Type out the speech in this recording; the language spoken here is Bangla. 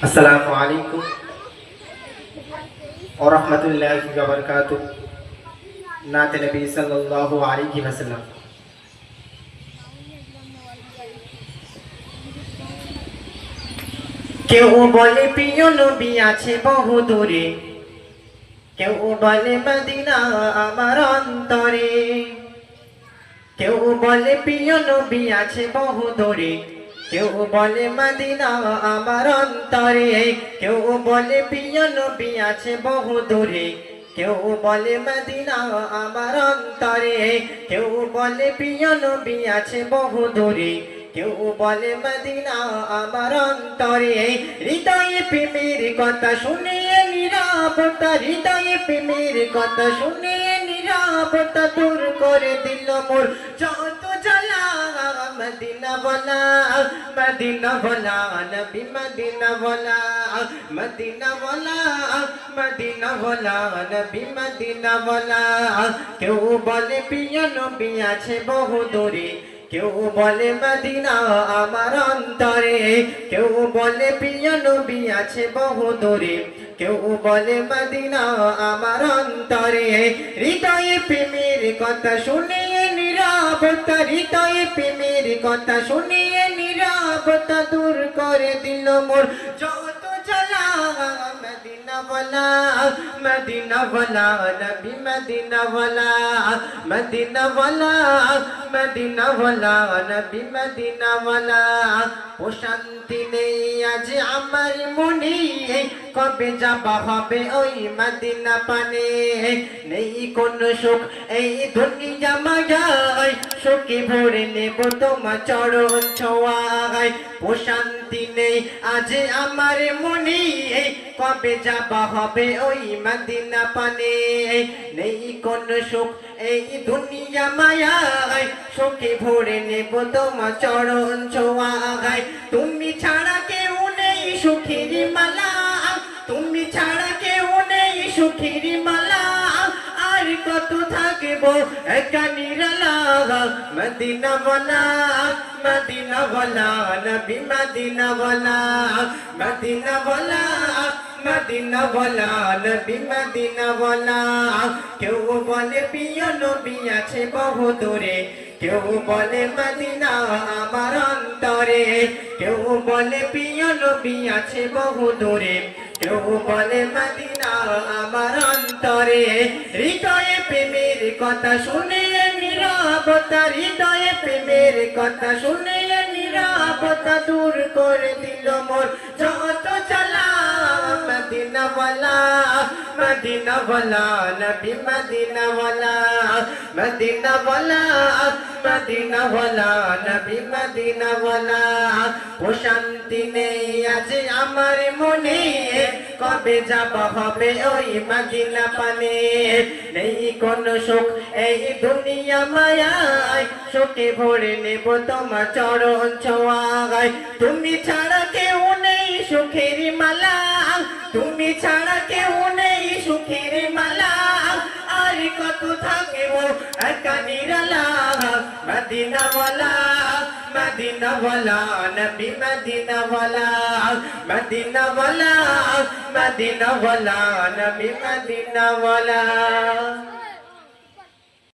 আসসালামু আলাইকুম ওয়া রাহমাতুল্লাহি ওয়া বারাকাতুহু। নাতে নবী সাল্লাল্লাহু আলাইহি ওয়াসাল্লাম। কেউ বলে প্রিয় নবী আছে বহু দূরে, কেউ বলে মদিনা আমার অন্তরে। কেউ বলে প্রিয় নবী আছে বহু দূরে, কেউ বলে মদিনা আমার অন্তরে। কেউ বলে প্রিয় নবী আছে বহু দূরে, কেউ বলে মদিনা আমার অন্তরে। কেউ বলে প্রিয় নবী আছে বহু দূরে, কেউ বলে মদিনা আমার অন্তরে। হৃদয়ে প্রেমের কথা শুনিয়ে নীরবতা, হৃদয়ে প্রেমের কথা শুনিয়ে নীরবতা দূর করে দিল মোর যত জ্বালা। মদিনা বলা, মদিনা বলা, নবী মদিনা বলা, মদিনা বলা, মদিনা বলা, নবী মদিনা বলা। কেউ বলে প্রিয় নবী আছে বহু দূরে, কেউ বলে মদিনা আমার অন্তরে। কেউ বলে প্রিয় নবী আছে বহু দূরে, কেউ বলে মদিনা আমার অন্তরে। হৃদয়ে প্রেমের কথা শুনিয়ে নীরবতা, হৃদয়ে প্রেমের কথা শুনিয়ে নীরবতা দূর করে দিল মোর যত জ্বালা। মদিনা বলা, মদিনা বলা, নবী মদিনা বলা, মদিনা বলা, মদিনা বলা, নবী মদিনা বলা। ও শান্তি নেই আজ আমার মনে, কবে যাবা হবে ওই মদিনা পানে। নেই কোন সুখ এই দুনিয়া মায়ায়, সুখে ভরে নেব তোমার চরণ ছোঁয়ায়। ও শান্তি নেই আজ আমার মনে, কবে যাবা হবে ওই মদিনা পানে। নেই কোন সুখ এই দুনিয়া মায়ায়, সুখে ভরে নেব তোমার চরণ ছোঁয়ায়। তুমি ছাড়া কেউ নেই সুখের মালা, তুমি ছাড়া কেউ নেই সুখের মালা। আর কত থাকবো একা নিরালা। মদিনা বলা, মদিনা বলা, নবী মদিনা বলা, মদিনা বলা, মদিনা বলা, নবী মদিনা বলা। কেউ বলে প্রিয় নবী আছে বহু দূরে, কেউ বলে মদিনা আমার অন্তরে। কেউ বলে প্রিয় নবী আছে বহু দূরে, কেউ বলে মদিনা আমার অন্তরে। হৃদয়ে প্রেমের কথা শুনিয়ে নীরবতা, হৃদয়ে প্রেমের কথা শুনিয়ে নীরবতা দূর করে দিল মোর যত জ্বালা। মদিনা বলা, মদিনা বলা, নবী মদিনা বলা, মদিনা বলা, মদিনা বলা, নবী মদিনা বলা। ও শান্তি নেই আজ আমার মনে, কবে যাবা হবে ওই মদিনা পানে। নেই কোন সুখ এই দুনিয়া মায়ায়, সুখে ভরে নেব তোমার চরণ ছোঁয়ায়। তুমি ছাড়া কেউ নেই সুখের মালা, তুমি ছাড়া কেউ নেই সুখের মালা। আর কত থাকবো একা নিরালা। মদিনা বলা, মদিনা বলা, নবী মদিনা বলা, মদিনা বলা, মদিনা বলা, নবী মদিনা বলা।